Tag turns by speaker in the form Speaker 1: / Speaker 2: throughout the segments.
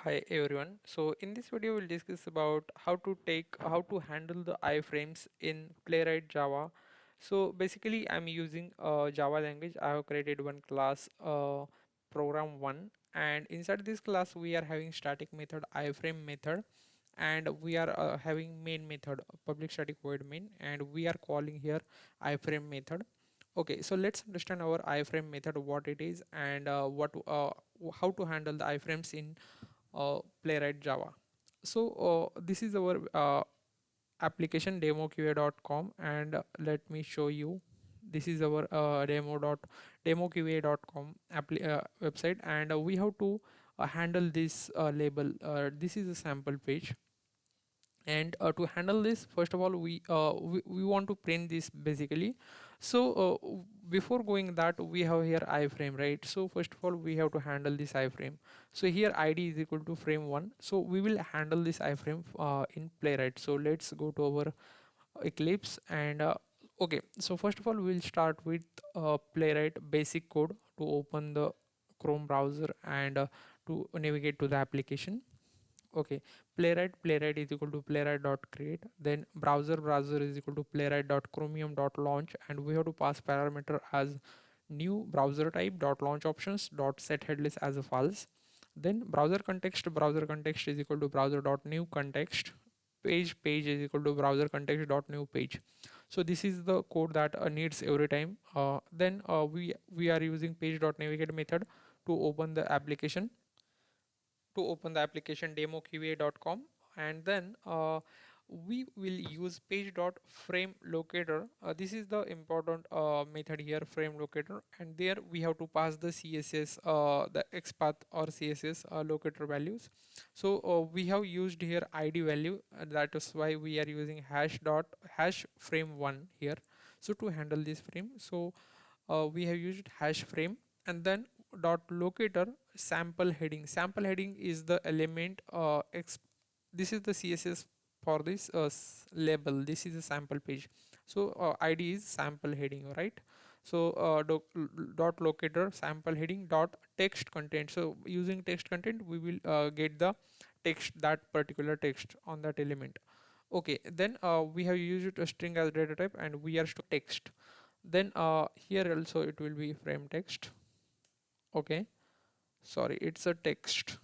Speaker 1: Hi everyone. So in this video we'll discuss about how to handle the iframes in Playwright Java. So basically I'm using Java language. I have created one class program one, and inside this class we are having static method iframe method, and we are having main method public static void main, and we are calling here iframe method. Okay, so let's understand our iframe method, what it is, and how to handle the iframes in Playwright Java. So this is our application demoqa.com, and let me show you. This is our demoqa.com website, and we have to handle this label. This is a sample page, and to handle this, first of all we want to print this basically. So before going that, we have here iframe, right? So first of all we have to handle this iframe. So here id is equal to frame 1, so we will handle this iframe in Playwright. So let's go to our Eclipse, and okay, so first of all we'll start with Playwright basic code to open the Chrome browser, and to navigate to the application. Okay, playwright is equal to playwright dot create, then browser is equal to playwright dot chromium dot launch, and we have to pass parameter as new browser type dot launch options dot set headless as a false. Then browser context is equal to browser dot new context. Page is equal to browser context dot new page. So this is the code that needs every time. Then we are using page dot navigate method to open the application, demoqa.com, and then we will use page.frame locator. This is the important method here, frame locator, and there we have to pass the css, the xpath or css locator values. So we have used here id value, that is why we are using hash frame 1 here. So to handle this frame, so we have used hash frame, and then dot locator sample heading is the element this is the css for this label. This is a sample page, so id is sample heading, right? So dot locator sample heading dot text content. So using text content we will get the text, that particular text on that element. Okay, then we have used a string as data type, and we are storing text. Then here also it will be frame text. Okay, sorry, it's a text.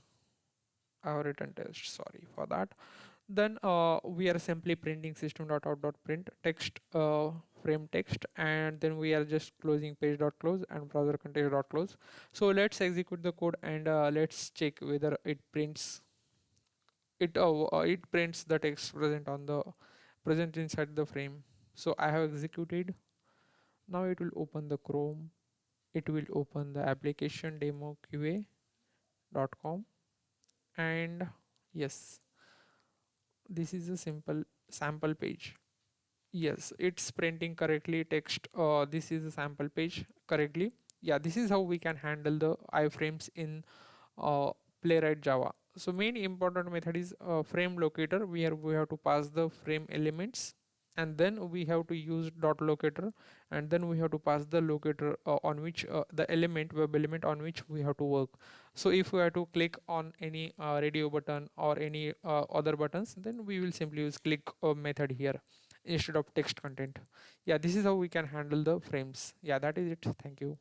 Speaker 1: I have written text, sorry for that. Then we are simply printing system.out.print text, frame text, and then we are just closing page dot close and browser context dot close. So let's execute the code, and let's check whether it prints the text present inside the frame. So I have executed. Now it will open the Chrome, it will open the application demoqa.com, and yes, this is a simple sample page. Yes, it's printing correctly text. This is a sample page correctly. Yeah, this is how we can handle the iframes in uh, Playwright Java. So main important method is frame locator, where we have to pass the frame elements, and then we have to use dot locator, and then we have to pass the locator on which the web element on which we have to work. So if we have to click on any radio button or any other buttons, then we will simply use click method here instead of text content. Yeah, this is how we can handle the frames. Yeah, that is it. Thank you.